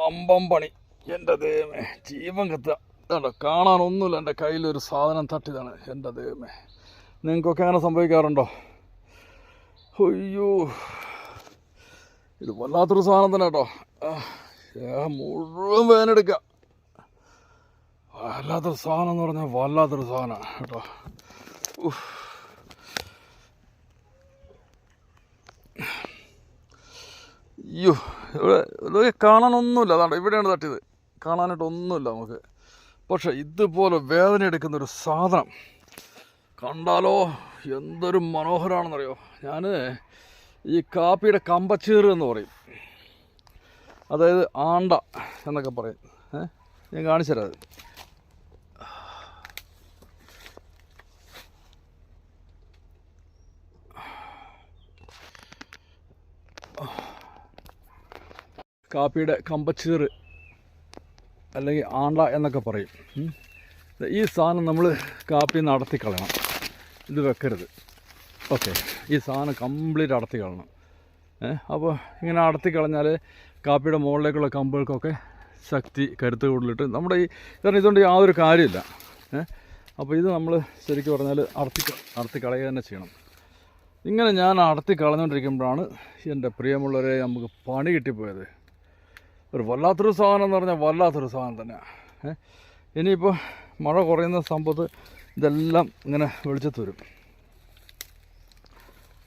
അമ്പം പണി. എൻ്റെ ദൈവമേ, ജീവൻ കത്തുക. ഇതാണ്ടോ, കാണാനൊന്നുമില്ല. എൻ്റെ കയ്യിലൊരു സാധനം തട്ടിയതാണ്. എൻ്റെ ദൈവമേ, നിങ്ങൾക്കൊക്കെ അങ്ങനെ സംഭവിക്കാറുണ്ടോ? അയ്യോ, ഇത് വല്ലാത്തൊരു സാധനം തന്നെ കേട്ടോ. മുഴുവൻ വേനെടുക്കുക. വല്ലാത്തൊരു സാധനം എന്ന് പറഞ്ഞാൽ വല്ലാത്തൊരു സാധനമാണ് കേട്ടോ. അയ്യോ, ഇവിടെ കാണാനൊന്നുമില്ല. അതാണ്ട് ഇവിടെയാണ് തട്ടിയത്. കാണാനായിട്ടൊന്നുമില്ല നമുക്ക്. പക്ഷെ ഇതുപോലെ വേദന എടുക്കുന്നൊരു സാധനം കണ്ടാലോ എന്തൊരു മനോഹരമാണെന്നറിയോ. ഞാൻ ഈ കാപ്പിയുടെ കമ്പച്ചീറ് എന്ന് പറയും, അതായത് ആണ്ട എന്നൊക്കെ പറയും. ഞാൻ കാണിച്ചു തരാം. അത് കാപ്പിയുടെ കമ്പച്ചീറ് അല്ലെങ്കിൽ ആണ്ട എന്നൊക്കെ പറയും. ഈ സാധനം നമ്മൾ കാപ്പി നടത്തി കളയണം. ഇത് വെക്കരുത്. ഓക്കെ, ഈ സാധനം കംപ്ലീറ്റ് അടത്തി കളയണം. അപ്പോൾ ഇങ്ങനെ അടത്തി കളഞ്ഞാൽ കാപ്പിയുടെ മുകളിലേക്കുള്ള കമ്പുകൾക്കൊക്കെ ശക്തി, കരുത്ത് കൂടുതലിട്ട് നമ്മുടെ കാരണം ഇതുകൊണ്ട് യാതൊരു കാര്യമില്ല. അപ്പോൾ ഇത് നമ്മൾ ശരിക്കും പറഞ്ഞാൽ അടത്തി കളയുക തന്നെ ചെയ്യണം. ഇങ്ങനെ ഞാൻ അടത്തി കളഞ്ഞുകൊണ്ടിരിക്കുമ്പോഴാണ് എൻ്റെ പ്രിയമുള്ളവരെ നമുക്ക് പണി കിട്ടിപ്പോയത്. ഒരു വല്ലാത്തൊരു സാധനം എന്ന് പറഞ്ഞാൽ വല്ലാത്തൊരു സാധനം തന്നെയാണ്. ഇനിയിപ്പോൾ മഴ കുറയുന്ന സംഭവത്ത് ഇതെല്ലാം ഇങ്ങനെ വെളിച്ചത്ത് വരും.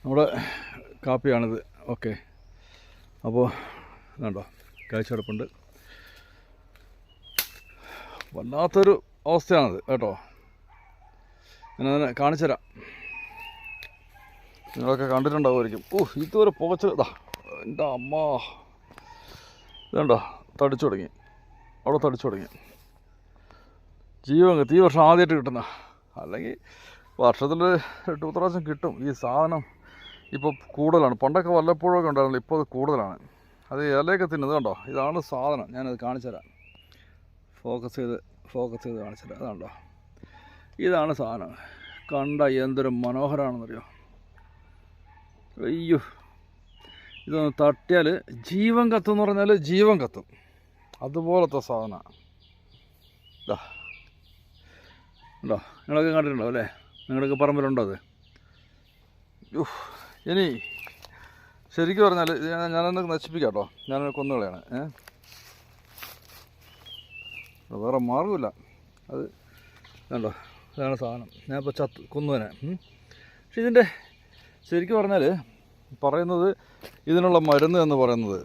നമ്മുടെ കാപ്പിയാണിത്. ഓക്കെ, അപ്പോൾ ഇതുണ്ടോ, കാഴ്ചയെടുപ്പുണ്ട്. വല്ലാത്തൊരു അവസ്ഥയാണിത് കേട്ടോ. ഞാനതിനെ കാണിച്ചു തരാം. നിങ്ങളൊക്കെ കണ്ടിട്ടുണ്ടാവുമായിരിക്കും. ഇതുവരെ പുകച്ചതാ എൻ്റെ അമ്മ. ഇതുണ്ടോ, തടിച്ചു തുടങ്ങി. അവിടെ തടിച്ചു തുടങ്ങി. ജീവൻ കത്തി. ഈ വർഷം ആദ്യമായിട്ട് കിട്ടുന്ന, അല്ലെങ്കിൽ വർഷത്തിൽ 8 പ്രാവശ്യം കിട്ടും ഈ സാധനം. ഇപ്പോൾ കൂടുതലാണ്. പണ്ടൊക്കെ വല്ലപ്പോഴൊക്കെ ഉണ്ടായിരുന്നില്ല, ഇപ്പോൾ അത് കൂടുതലാണ്. അത് ഇലയൊക്കെ തിന്നുന്നത് കണ്ടോ. ഇതാണ് സാധനം. ഞാനത് കാണിച്ചു തരാം. ഫോക്കസ് ചെയ്ത് കാണിച്ചു തരാം. അതുണ്ടോ, ഇതാണ് സാധനം. കണ്ട എന്തൊരു മനോഹരമാണെന്നറിയോ. അയ്യോ, ഇതൊന്ന് തട്ടിയാൽ ജീവൻ കത്തും എന്ന് പറഞ്ഞാൽ ജീവൻ കത്തും. അതുപോലത്തെ സാധനമാണ്. ഇതാ ഉണ്ടോ, നിങ്ങളൊക്കെ കണ്ടിട്ടുണ്ടോ അല്ലേ? നിങ്ങളുടെയൊക്കെ പറമ്പിലുണ്ടോ അത്? ഇനി ശരിക്കും പറഞ്ഞാൽ ഞാനൊന്ന് നശിപ്പിക്കാം കേട്ടോ. ഞാനൊന്ന് കൊന്നുകളയാണ്. വേറെ മാർഗമില്ല. അത് കണ്ടോ, ഇതാണ് സാധനം. ഞാനിപ്പോൾ കൊന്നുവനെ. പക്ഷെ ഇതിൻ്റെ ശരിക്കും പറഞ്ഞാൽ പറയുന്നത് ഇതിനുള്ള മരുന്ന് എന്ന് പറയുന്നത്